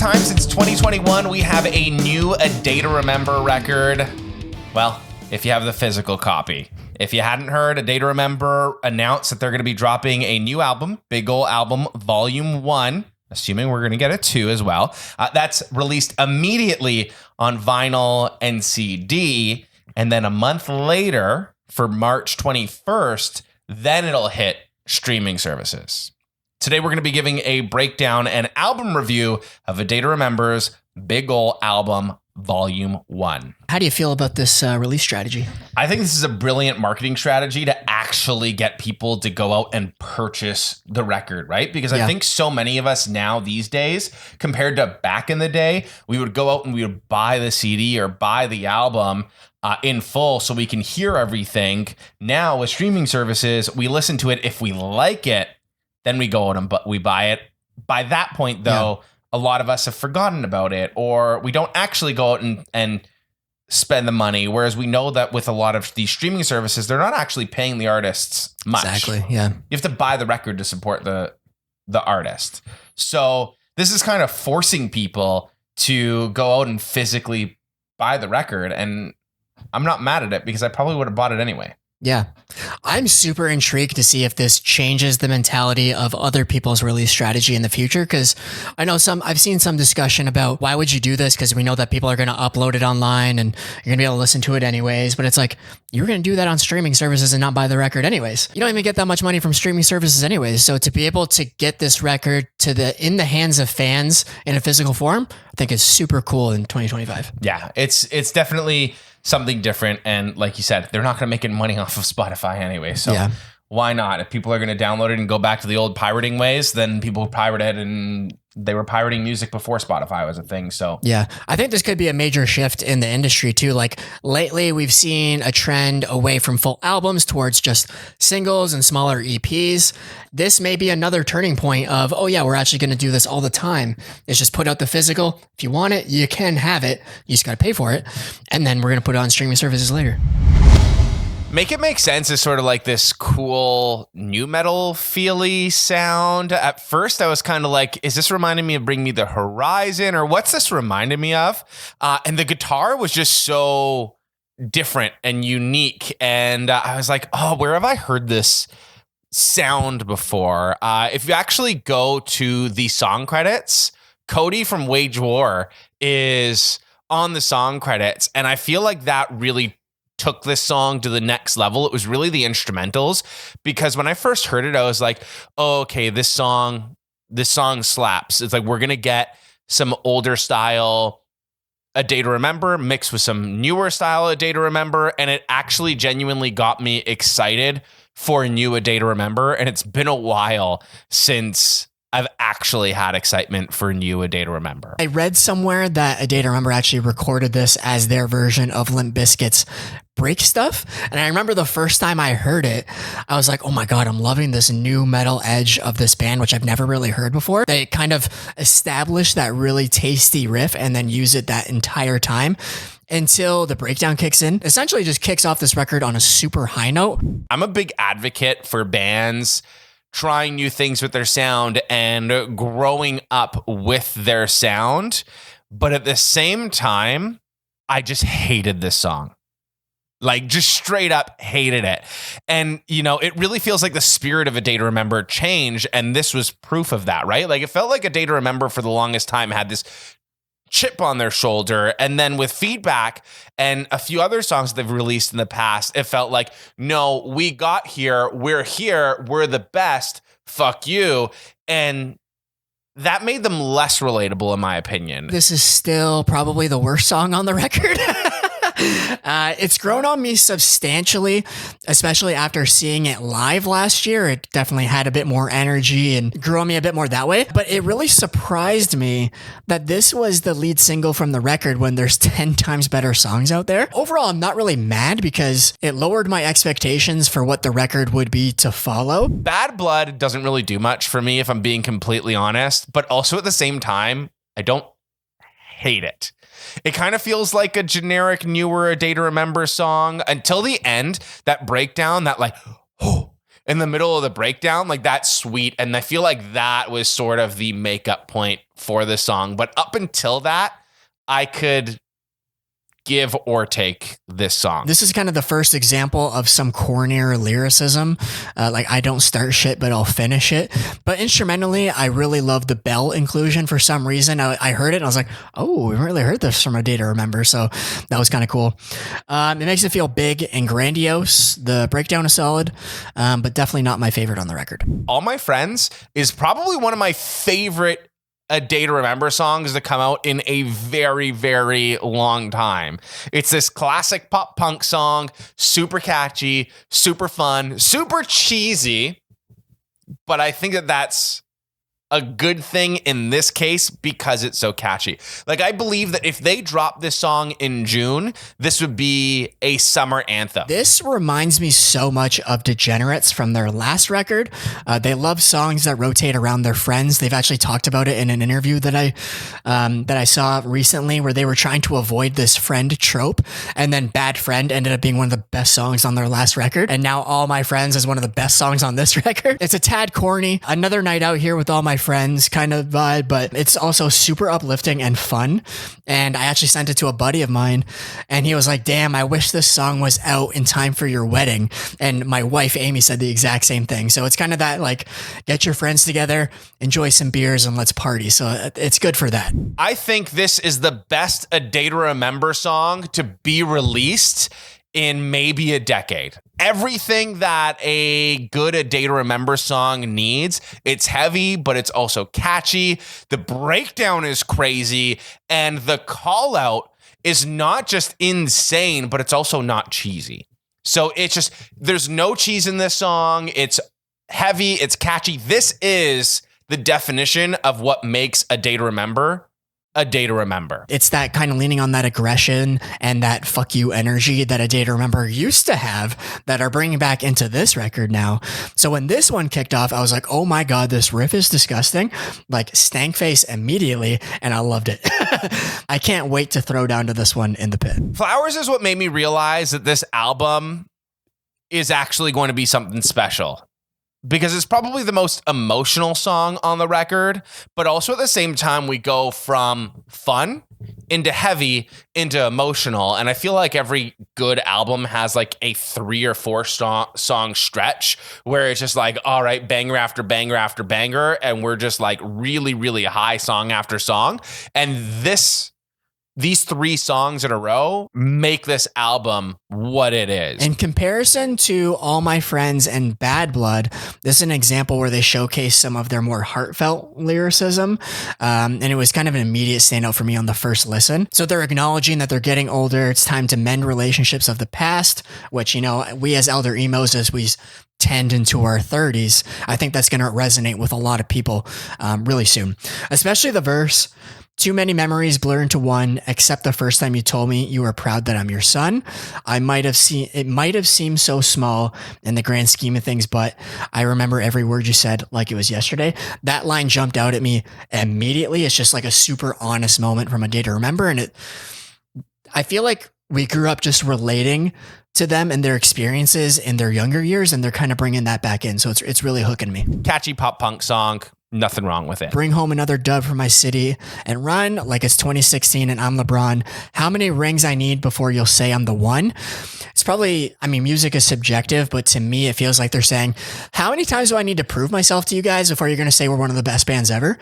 first time since 2021, we have a new A Day to Remember record. Well, if you have the physical copy. If you hadn't heard, A Day to Remember announced that they're going to be dropping a new album, Big Ole Album Volume 1, assuming we're going to get a 2 as well. That's released immediately on vinyl and CD. And then a month later, for March 21st, then it'll hit streaming services. Today, we're going to be giving a breakdown and album review of A Day to Remember's Big Ole Album Volume 1. How do you feel about this release strategy? I think this is a brilliant marketing strategy to actually get people to go out and purchase the record, right? Because I think so many of us now these days, compared to back in the day, we would go out and we would buy the CD or buy the album in full so we can hear everything. Now with streaming services, we listen to it. If we like it, then we go out and we buy it. By that point, though, a lot of us have forgotten about it, or we don't actually go out and spend the money. Whereas we know that with a lot of these streaming services, they're not actually paying the artists much. Exactly. Yeah. You have to buy the record to support the artist. So this is kind of forcing people to go out and physically buy the record. And I'm not mad at it because I probably would have bought it anyway. Yeah. I'm super intrigued to see if this changes the mentality of other people's release strategy in the future. Cause I know I've seen some discussion about why would you do this? Cause we know that people are going to upload it online and you're gonna be able to listen to it anyways. But it's like, you're going to do that on streaming services and not buy the record anyways. You don't even get that much money from streaming services anyways. So to be able to get this record in the hands of fans in a physical form, I think is super cool in 2025. Yeah, it's definitely something different. And like you said, they're not going to make any money off of Spotify anyway. So why not? If people are going to download it and go back to the old pirating ways, then people pirate it, and they were pirating music before Spotify was a thing. So yeah, I think this could be a major shift in the industry too. Like lately we've seen a trend away from full albums towards just singles and smaller EPs. This may be another turning point of, oh yeah, we're actually going to do this all the time. It's just put out the physical. If you want it, you can have it. You just got to pay for it. And then we're going to put it on streaming services later. Make It Make Sense is sort of like this cool new metal feely sound. At first, I was kind of like, is this reminding me of Bring Me the Horizon, or what's this reminding me of? And the guitar was just so different and unique. And I was like, oh, where have I heard this sound before? If you actually go to the song credits, Cody from Wage War is on the song credits. And I feel like that really took this song to the next level. It was really the instrumentals, because when I first heard it, I was like, oh, okay, this song slaps. It's like, we're going to get some older style A Day to Remember mixed with some newer style A Day to Remember. And it actually genuinely got me excited for a new A Day to Remember. And it's been a while since I've actually had excitement for new A Day to Remember. I read somewhere that A Day to Remember actually recorded this as their version of Limp Bizkit's Break Stuff. And I remember the first time I heard it, I was like, oh my God, I'm loving this new metal edge of this band, which I've never really heard before. They kind of established that really tasty riff and then use it that entire time until the breakdown kicks in. Essentially just kicks off this record on a super high note. I'm a big advocate for bands trying new things with their sound and growing up with their sound. But at the same time, I just hated this song. Like, just straight up hated it. And, you know, it really feels like the spirit of A Day to Remember changed. And this was proof of that, right? Like, it felt like A Day to Remember for the longest time had this chip on their shoulder. And then with Feedback and a few other songs that they've released in the past, it felt like, no, we got here, we're the best, fuck you. And that made them less relatable, in my opinion. This is still probably the worst song on the record. It's grown on me substantially, especially after seeing it live last year. It definitely had a bit more energy and grew on me a bit more that way. But it really surprised me that this was the lead single from the record when there's 10 times better songs out there. Overall, I'm not really mad because it lowered my expectations for what the record would be to follow. Bad Blood doesn't really do much for me, if I'm being completely honest. But also at the same time, I don't hate it. It kind of feels like a generic newer A Day to Remember song until the end. That breakdown, that like, oh, in the middle of the breakdown, like that's sweet. And I feel like that was sort of the makeup point for the song. But up until that, I could give or take this song. This is kind of the first example of some cornier lyricism. Like, I don't start shit, but I'll finish it. But instrumentally, I really love the bell inclusion for some reason. I heard it and I was like, oh, we really heard this from A Day to Remember. So that was kind of cool. It makes it feel big and grandiose. The breakdown is solid, but definitely not my favorite on the record. All My Friends is probably one of my favorite A Day to Remember songs to come out in a very, very long time. It's this classic pop punk song, super catchy, super fun, super cheesy, but I think that that's a good thing in this case because it's so catchy. Like, I believe that if they dropped this song in June, this would be a summer anthem. This reminds me so much of Degenerates from their last record. They love songs that rotate around their friends. They've actually talked about it in an interview that I saw recently, where they were trying to avoid this friend trope, and then Bad Friend ended up being one of the best songs on their last record. And now All My Friends is one of the best songs on this record. It's a tad corny. Another night out here with all my friends kind of vibe, but it's also super uplifting and fun. And I actually sent it to a buddy of mine, and he was like, damn, I wish this song was out in time for your wedding. And my wife Amy said the exact same thing. So it's kind of that, like, get your friends together, enjoy some beers, and let's party. So it's good for that. I think this is the best A Day to Remember song to be released in maybe a decade. Everything that a good A Day to Remember song needs. It's heavy, but it's also catchy. The breakdown is crazy, and the call out is not just insane, but it's also not cheesy. So it's just, there's no cheese in this song. It's heavy, it's catchy. This is the definition of what makes A Day to Remember A Day to Remember. It's that kind of leaning on that aggression and that fuck you energy that A Day to Remember used to have that are bringing back into this record now. So when this one kicked off, I was like, oh my God, this riff is disgusting. Like, stank face immediately, and I loved it. I can't wait to throw down to this one in the pit. Flowers is what made me realize that this album is actually going to be something special, because it's probably the most emotional song on the record, but also at the same time, we go from fun into heavy into emotional. And I feel like every good album has like a 3 or 4 song stretch where it's just like, all right, banger after banger after banger. And we're just like really, really high song after song. And these 3 songs in a row make this album what it is. In comparison to All My Friends and Bad Blood, this is an example where they showcase some of their more heartfelt lyricism. And it was kind of an immediate standout for me on the first listen. So they're acknowledging that they're getting older. It's time to mend relationships of the past, which, you know, we as elder emos, as we tend into our 30s, I think that's going to resonate with a lot of people really soon, especially the verse. Too many memories blur into one, except the first time you told me you were proud that I'm your son. It might have seemed so small in the grand scheme of things, but I remember every word you said like it was yesterday. That line jumped out at me immediately. It's just like a super honest moment from A Day to Remember. And I feel like we grew up just relating to them and their experiences in their younger years, and they're kind of bringing that back in. So it's really hooking me. Catchy pop punk song. Nothing wrong with it. Bring home another dub for my city and run like it's 2016 and I'm LeBron. How many rings I need before you'll say I'm the one? It's probably, I mean, music is subjective, but to me, it feels like they're saying, how many times do I need to prove myself to you guys before you're going to say we're one of the best bands ever?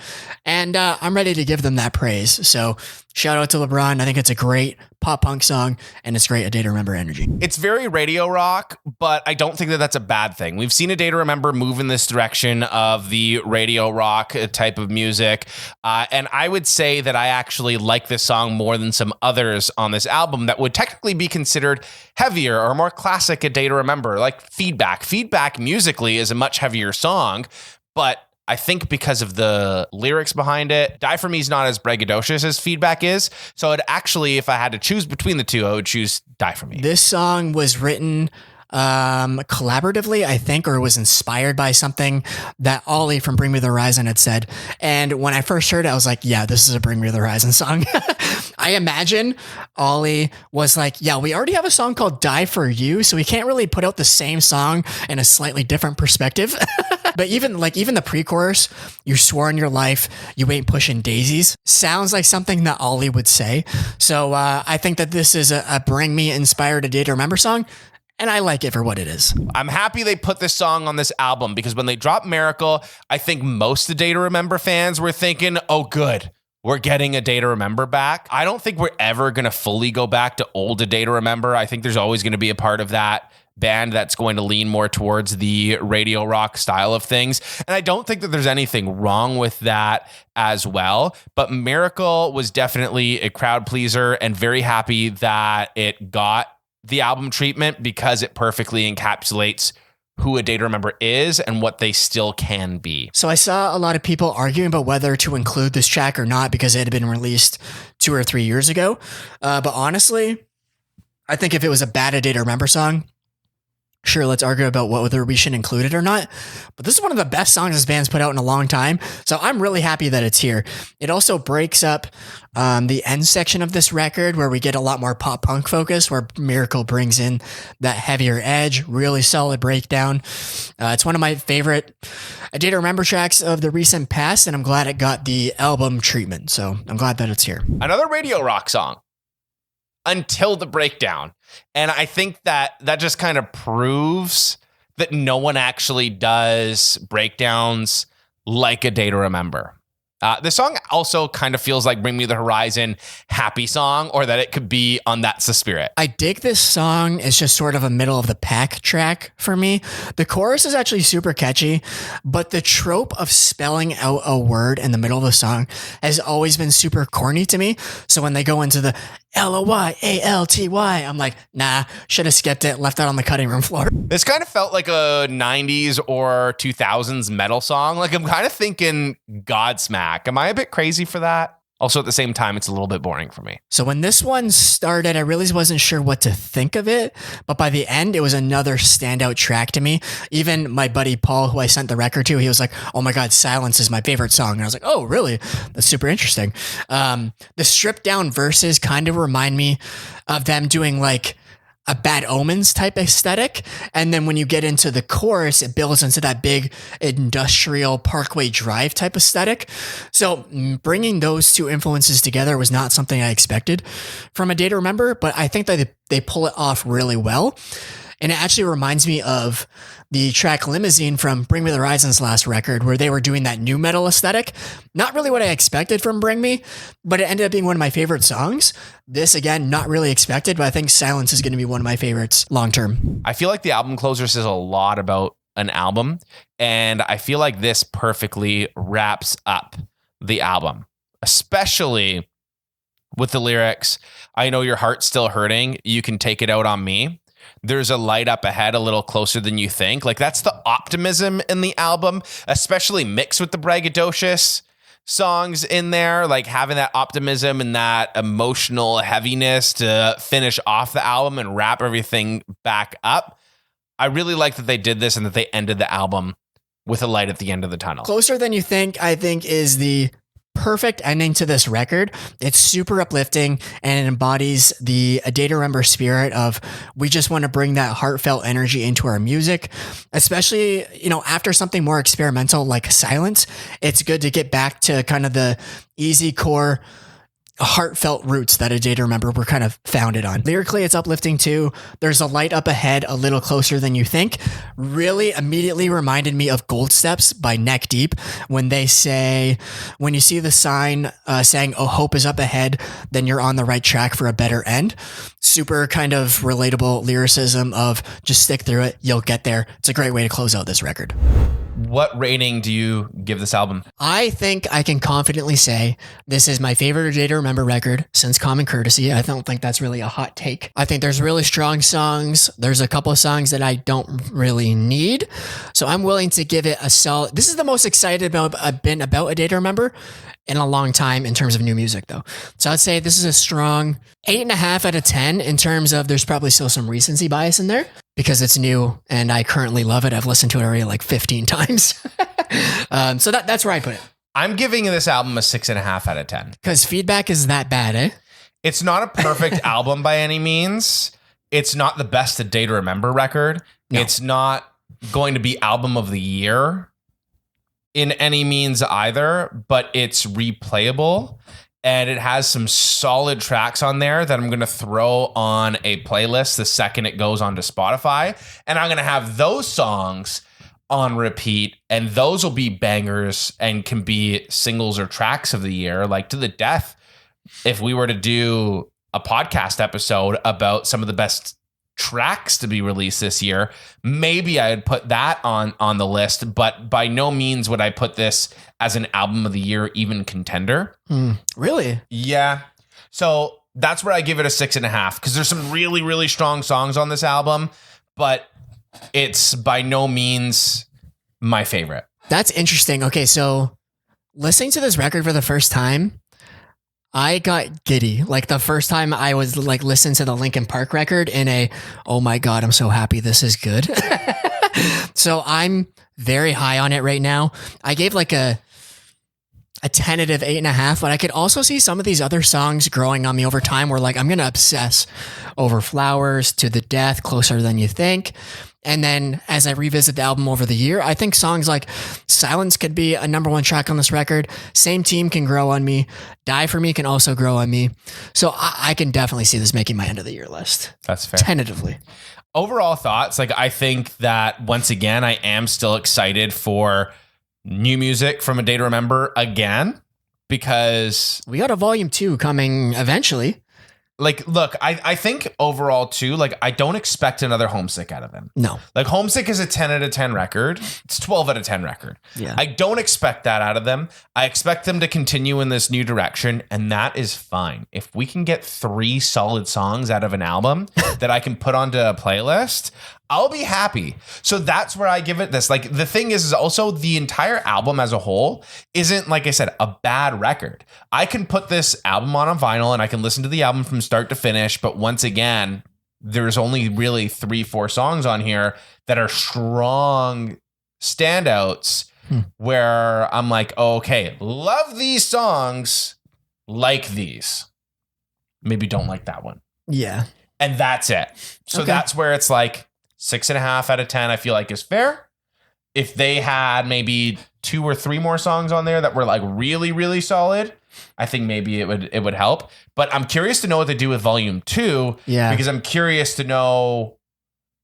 And I'm ready to give them that praise. So shout out to LeBron. I think it's a great pop punk song, and it's great A Day to Remember energy. It's very radio rock, but I don't think that that's a bad thing. We've seen A Day to Remember move in this direction of the radio rock type of music. And I would say that I actually like this song more than some others on this album that would technically be considered heavier or more classic A Day to Remember, like Feedback. Feedback musically is a much heavier song, but I think because of the lyrics behind it, Die For Me is not as braggadocious as Feedback is. So it actually, if I had to choose between the two, I would choose Die For Me. This song was written collaboratively, I think, or was inspired by something that Ollie from Bring Me the Horizon had said. And when I first heard it, I was like, yeah, this is a Bring Me the Horizon song. I imagine Ollie was like, yeah, we already have a song called Die For You, so we can't really put out the same song in a slightly different perspective. But even the pre-chorus, you swore in your life, you ain't pushing daisies, sounds like something that Ollie would say. So I think that this is a Bring Me inspired A Day to Remember song. And I like it for what it is. I'm happy they put this song on this album because when they dropped Miracle, I think most of the Day to Remember fans were thinking, oh, good, we're getting A Day to Remember back. I don't think we're ever going to fully go back to old A Day to Remember. I think there's always going to be a part of that band that's going to lean more towards the radio rock style of things. And I don't think that there's anything wrong with that as well. But Miracle was definitely a crowd pleaser and very happy that it got the album treatment because it perfectly encapsulates who A Day to Remember is and what they still can be. So I saw a lot of people arguing about whether to include this track or not because it had been released 2 or 3 years ago. But honestly, I think if it was a bad A Day to Remember song, sure, let's argue about whether we should include it or not. But this is one of the best songs this band's put out in a long time. So I'm really happy that it's here. It also breaks up the end section of this record where we get a lot more pop punk focus, where Miracle brings in that heavier edge, really solid breakdown. It's one of my favorite A Day to Remember tracks of the recent past, and I'm glad it got the album treatment. So I'm glad that it's here. Another radio rock song. Until the Breakdown. And I think that just kind of proves that no one actually does breakdowns like A Day to Remember. The song also kind of feels like Bring Me the Horizon happy song, or that it could be on That's the Spirit. I dig this song. It's just sort of a middle of the pack track for me. The chorus is actually super catchy, but the trope of spelling out a word in the middle of the song has always been super corny to me. So when they go into the Loyalty, I'm like, nah, should have skipped it, left that on the cutting room floor. This kind of felt like a 90s or 2000s metal song. Like I'm kind of thinking Godsmack. Am I a bit crazy for that? Also, at the same time, it's a little bit boring for me. So when this one started, I really wasn't sure what to think of it. But by the end, it was another standout track to me. Even my buddy Paul, who I sent the record to, he was like, oh my God, Silence is my favorite song. And I was like, oh, really? That's super interesting. The stripped down verses kind of remind me of them doing like a Bad Omens type aesthetic. And then when you get into the chorus, it builds into that big industrial Parkway Drive type aesthetic. So bringing those two influences together was not something I expected from A Day to Remember, but I think that they pull it off really well. And it actually reminds me of the track Limousine from Bring Me the Horizon's last record, where they were doing that new metal aesthetic. Not really what I expected from Bring Me, but it ended up being one of my favorite songs. This, again, not really expected, but I think Silence is going to be one of my favorites long term. I feel like the album closer says a lot about an album, and I feel like this perfectly wraps up the album, especially with the lyrics, I know your heart's still hurting, you can take it out on me. There's a light up ahead a little closer than you think. Like that's the optimism in the album, especially mixed with the braggadocious songs in there, like having that optimism and that emotional heaviness to finish off the album and wrap everything back up. I really like that they did this and that they ended the album with a light at the end of the tunnel. Closer Than You Think, I think, is the perfect ending to this record. It's super uplifting and it embodies the A Day to Remember spirit of we just want to bring that heartfelt energy into our music, especially, after something more experimental like Silence. It's good to get back to kind of the easy core heartfelt roots that A Day to Remember were kind of founded on. Lyrically, it's uplifting too. There's a light up ahead a little closer than you think. Really immediately reminded me of Gold Steps by Neck Deep when they say, when you see the sign saying, oh, hope is up ahead, then you're on the right track for a better end. Super kind of relatable lyricism of just stick through it, you'll get there. It's a great way to close out this record. What rating do you give this album? I think I can confidently say this is my favorite A Day to Remember record since Common Courtesy. I don't think that's really a hot take. I think there's really strong songs. There's a couple of songs that I don't really need. So I'm willing to give it a solid. This is the most excited I've been about A Day to Remember in a long time in terms of new music though. So I'd say this is a strong 8.5 out of 10 in terms of there's probably still some recency bias in there. because it's new and I currently love it. I've listened to it already like 15 times. So that's where I put it. I'm giving this album a 6.5 out of 10. Because feedback is that bad, eh? It's not a perfect album by any means. It's not the best A Day to Remember record. No. It's not going to be album of the year in any means either, but it's replayable. And it has some solid tracks on there that I'm going to throw on a playlist the second it goes onto Spotify. And I'm going to have those songs on repeat. And those will be bangers and can be singles or tracks of the year. Like To the Death, if we were to do a podcast episode about some of the best tracks to be released this year, maybe I'd put that on the list, but by no means would I put this as an album of the year even contender. Really? Yeah. So that's where I give it a 6.5, because there's some really, really strong songs on this album, but it's by no means my favorite. That's interesting. Okay, so listening to this record for the first time, I got giddy. Like the first time I was like listening to the Linkin Park record in a, oh my God, I'm so happy this is good. So I'm very high on it right now. I gave like a tentative 8.5, but I could also see some of these other songs growing on me over time where like I'm going to obsess over Flowers, To the Death, Closer Than You Think. And then as I revisit the album over the year, I think songs like Silence could be a number one track on this record. Same Team can grow on me. Die For Me can also grow on me. So I can definitely see this making my end of the year list. That's fair. Tentatively. Overall thoughts, like I think that once again, I am still excited for new music from A Day to Remember again, because we got a volume 2 coming eventually. Like, look, I think overall too, like I don't expect another Homesick out of them. No. Like Homesick is a 10 out of 10 record. It's 12 out of 10 record. Yeah. I don't expect that out of them. I expect them to continue in this new direction, and that is fine. If we can get 3 solid songs out of an album that I can put onto a playlist, I'll be happy. So that's where I give it this. Like the thing is also the entire album as a whole isn't, like I said, a bad record. I can put this album on a vinyl and I can listen to the album from start to finish. But once again, there's only really 3-4 songs on here that are strong standouts where I'm like, oh, okay, love these songs, like these. Maybe don't like that one. Yeah. And that's it. So that's where it's like, 6.5 out of 10, I feel like is fair. If they had maybe 2 or 3 more songs on there that were like really, really solid, I think maybe it would help. But I'm curious to know what they do with volume 2. Yeah. Because I'm curious to know,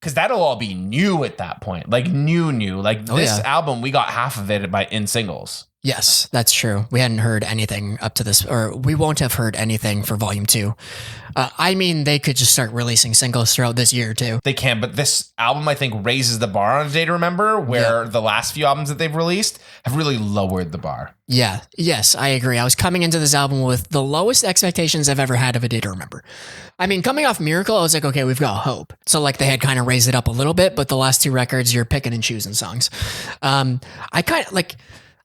because that'll all be new at that point. Like new. Like this album, we got half of it in singles. Yes, that's true. We hadn't heard anything up to this, or we won't have heard anything for volume 2. I mean, they could just start releasing singles throughout this year too. They can, but this album, I think, raises the bar on A Day to Remember, where the last few albums that they've released have really lowered the bar. Yeah, yes, I agree. I was coming into this album with the lowest expectations I've ever had of A Day to Remember. I mean, coming off Miracle, I was like, okay, we've got hope. So like they had kind of raised it up a little bit, but the last 2 records, you're picking and choosing songs.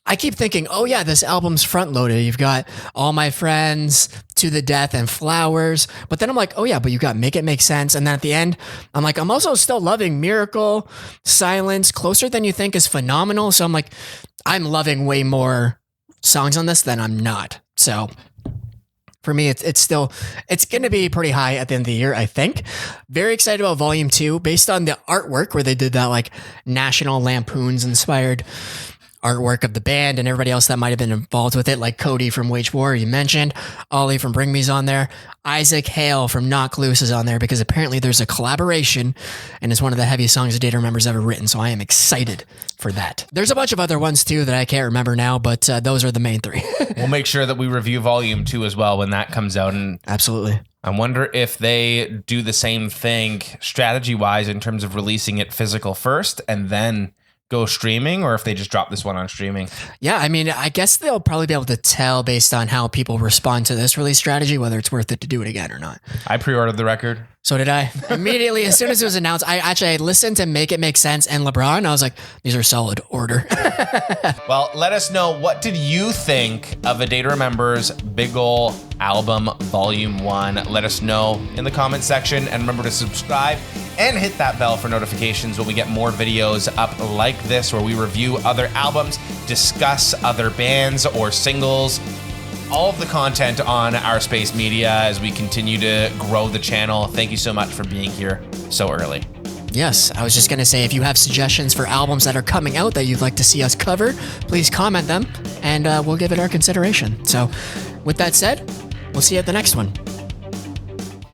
I keep thinking, oh yeah, this album's front loaded. You've got All My Friends, To the Death, and Flowers. But then I'm like, oh yeah, but you got Make It Make Sense. And then at the end, I'm like, I'm also still loving Miracle, Silence, Closer Than You Think is phenomenal. So I'm like, I'm loving way more songs on this than I'm not. So for me, it's going to be pretty high at the end of the year, I think. Very excited about volume 2 based on the artwork where they did that like National Lampoon's inspired artwork of the band and everybody else that might have been involved with it, like Cody from Wage War, you mentioned. Ollie from Bring Me's on there. Isaac Hale from Knock Loose is on there because apparently there's a collaboration and it's one of the heaviest songs A Day to Remember's ever written, so I am excited for that. There's a bunch of other ones too that I can't remember now, but those are the main 3. We'll make sure that we review volume 2 as well when that comes out. And absolutely. I wonder if they do the same thing strategy-wise in terms of releasing it physical first and then go streaming, or if they just drop this one on streaming. Yeah, I mean, I guess they'll probably be able to tell based on how people respond to this release strategy whether it's worth it to do it again or not. I pre-ordered the record. So did I. Immediately, as soon as it was announced, I listened to Make It Make Sense and LeBron. I was like, these are solid. Order. Well, let us know, what did you think of A Day to Remember's Big Ole Album Volume 1? Let us know in the comment section, and remember to subscribe and hit that bell for notifications when we get more videos up like this, where we review other albums, discuss other bands or singles, all of the content on OurSpace Media as we continue to grow the channel. Thank you so much for being here so early. Yes, I was just going to say, if you have suggestions for albums that are coming out that you'd like to see us cover, please comment them, and we'll give it our consideration. So with that said, we'll see you at the next one.